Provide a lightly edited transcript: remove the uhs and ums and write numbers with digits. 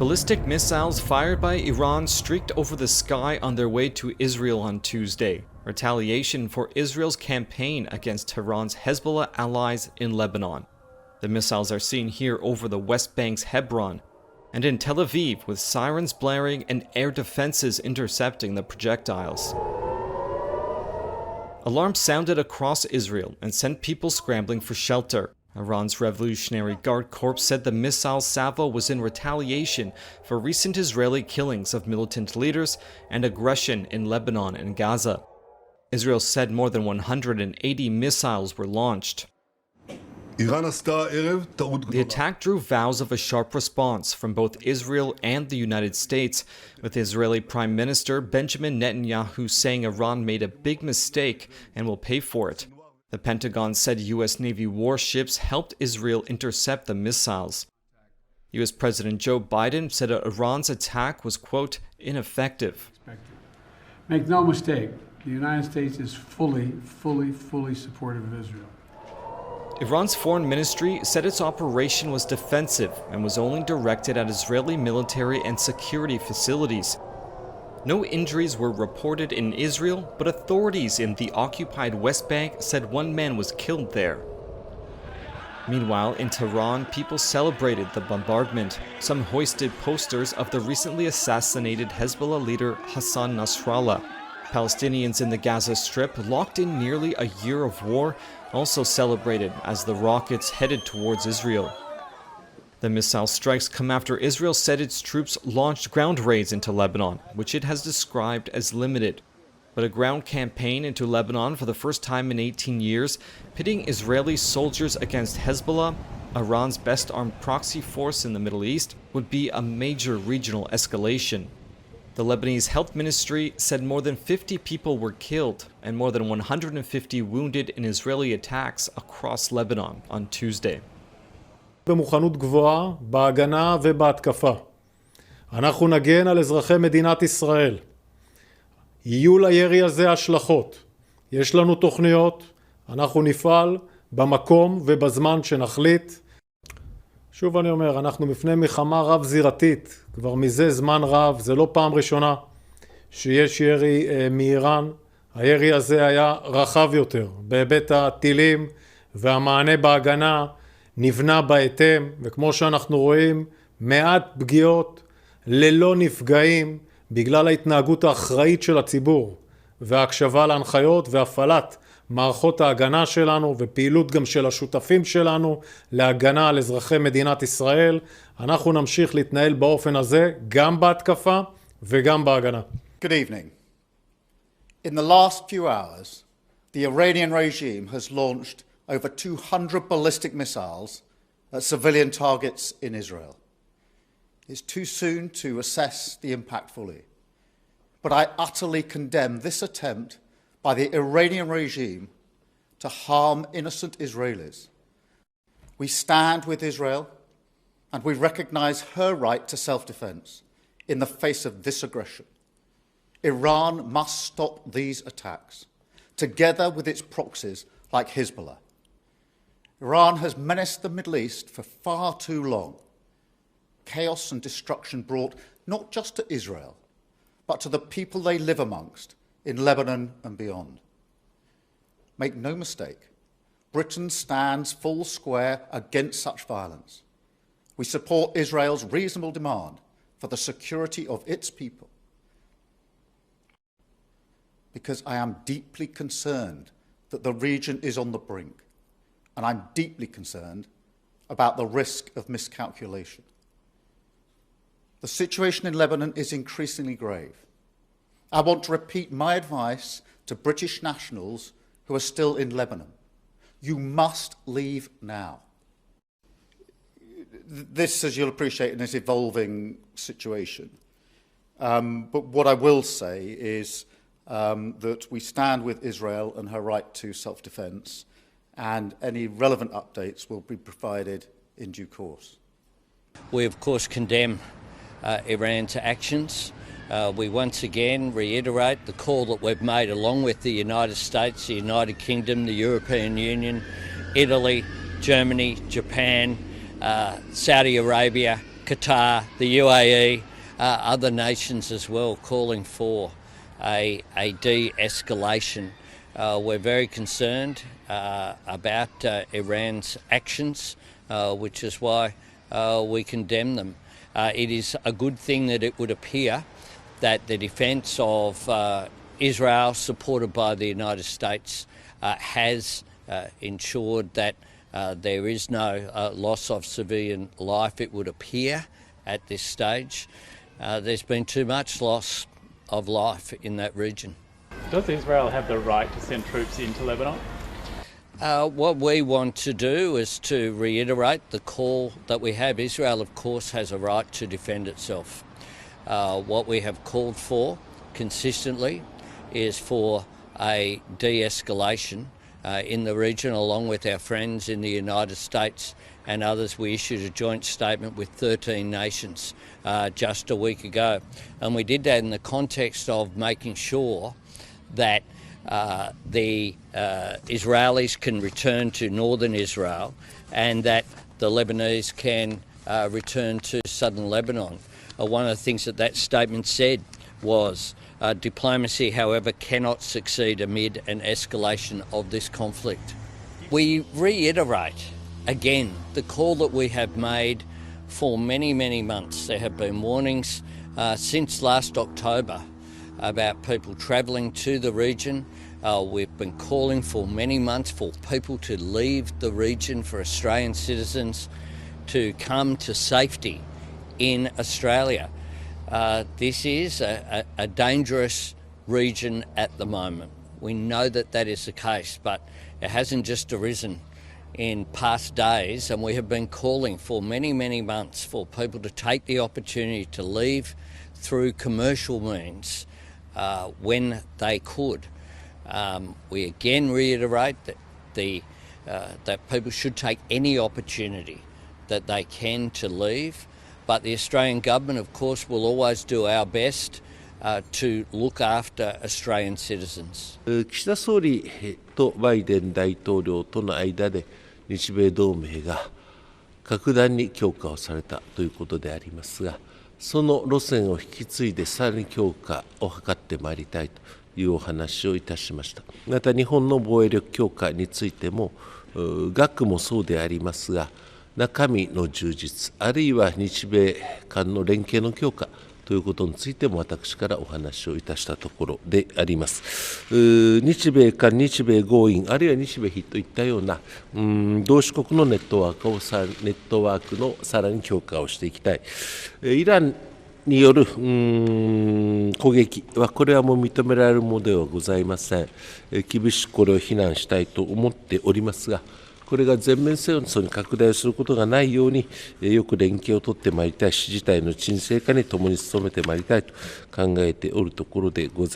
Ballistic missiles fired by Iran streaked over the sky on their way to Israel on Tuesday, retaliation for Israel's campaign against Tehran's Hezbollah allies in Lebanon. The missiles are seen here over the West Bank's Hebron, and in Tel Aviv with sirens blaring and air defenses intercepting the projectiles. Alarms sounded across Israel and sent people scrambling for shelter. Iran's Revolutionary Guard Corps said the missile salvo was in retaliation for recent Israeli killings of militant leaders and aggression in Lebanon and Gaza. Israel said more than 180 missiles were launched. The attack drew vows of a sharp response from both Israel and the United States, with Israeli Prime Minister Benjamin Netanyahu saying Iran made a big mistake and will pay for it. The Pentagon said U.S. Navy warships helped Israel intercept the missiles. U.S. President Joe Biden said Iran's attack was, quote, ineffective. Make no mistake, the United States is fully supportive of Israel. Iran's foreign ministry said its operation was defensive and was only directed at Israeli military and security facilities. No injuries were reported in Israel, but authorities in the occupied West Bank said one man was killed there. Meanwhile, in Tehran, people celebrated the bombardment. Some hoisted posters of the recently assassinated Hezbollah leader Hassan Nasrallah. Palestinians in the Gaza Strip, locked in nearly a year of war, also celebrated as the rockets headed towards Israel. The missile strikes come after Israel said its troops launched ground raids into Lebanon, which it has described as limited. But a ground campaign into Lebanon for the first time in 18 years, pitting Israeli soldiers against Hezbollah, Iran's best armed proxy force in the Middle East, would be a major regional escalation. The Lebanese Health Ministry said more than 50 people were killed and more than 150 wounded in Israeli attacks across Lebanon on Tuesday. במוכנות גבוהה, בהגנה ובהתקפה. אנחנו נגן על אזרחי מדינת ישראל. יהיו לירי הזה השלכות. יש לנו תוכניות, אנחנו נפעל במקום ובזמן שנחליט. שוב אני אומר, אנחנו בפני מלחמה רב זירתית, כבר מזה זמן רב, זה לא פעם ראשונה שיש ירי מאיראן. הירי הזה היה רחב יותר, בהיבט הטילים והמענה בהגנה נבנה בהתאם, וכמו שאנחנו רואים, מעט פגיעות ללא נפגעים בגלל ההתנהגות האחראית של הציבור וההקשבה להנחיות והפעלת מערכות ההגנה שלנו ופעילות גם של השותפים שלנו להגנה על אזרחי מדינת ישראל. אנחנו נמשיך להתנהל באופן הזה גם בהתקפה וגם בהגנה. Good evening. In the last few hours, the Iranian regime has launched over 200 ballistic missiles at civilian targets in Israel. It's too soon to assess the impact fully, but I utterly condemn this attempt by the Iranian regime to harm innocent Israelis. We stand with Israel and we recognize her right to self-defense in the face of this aggression. Iran must stop these attacks, together with its proxies like Hezbollah. Iran has menaced the Middle East for far too long. Chaos and destruction brought not just to Israel, but to the people they live amongst in Lebanon and beyond. Make no mistake, Britain stands full square against such violence. We support Israel's reasonable demand for the security of its people, because I am deeply concerned that the region is on the brink, and I'm deeply concerned about the risk of miscalculation. The situation in Lebanon is increasingly grave. I want to repeat my advice to British nationals who are still in Lebanon. You must leave now. This, as you'll appreciate, is an evolving situation. But what I will say is that we stand with Israel and her right to self-defense, and any relevant updates will be provided in due course. We, of course, condemn Iran's actions. We once again reiterate the call that we've made along with the United States, the United Kingdom, the European Union, Italy, Germany, Japan, Saudi Arabia, Qatar, the UAE, other nations as well, calling for a de-escalation. We're very concerned about Iran's actions, which is why we condemn them. It is a good thing that it would appear that the defence of Israel, supported by the United States, has ensured that there is no loss of civilian life. It would appear at this stage. There's been too much loss of life in that region. Does Israel have the right to send troops into Lebanon? What we want to do is to reiterate the call that we have. Israel, of course, has a right to defend itself. What we have called for consistently is for a de-escalation in the region, along with our friends in the United States and others. We issued a joint statement with 13 nations just a week ago, and we did that in the context of making sure that the Israelis can return to northern Israel and that the Lebanese can return to southern Lebanon. One of the things that statement said was diplomacy, however, cannot succeed amid an escalation of this conflict. We reiterate again the call that we have made for many, many months. There have been warnings since last October about people travelling to the region. We've been calling for many months for people to leave the region, for Australian citizens to come to safety in Australia. This is a dangerous region at the moment. We know that is the case, but it hasn't just arisen in past days, and we have been calling for many, many months for people to take the opportunity to leave through commercial means when they could. We again reiterate that people should take any opportunity that they can to leave, but the Australian government, of course, will always do our best to look after Australian citizens. 岸田総理とバイデン大統領との間で日米同盟が格段に強化をされたということでありますが、その路線を引き継いでさらに強化を図ってまいりたいというお話をいたしました。また日本の防衛力強化についても額もそうでありますが、中身の充実、あるいは日米間の連携の強化ということについても私からお話をいたしたところであります。日米間、日米豪印、あるいは日米比といったような同志国のネットワークのさらに強化をしていきたい。イランによる攻撃はこれはもう認められるものではございません。厳しくこれを非難したいと思っておりますが、これが全面戦争に拡大することがないようによく連携を取ってまいりたいし、事態の沈静化に共に努めてまいりたいと考えておるところでございます。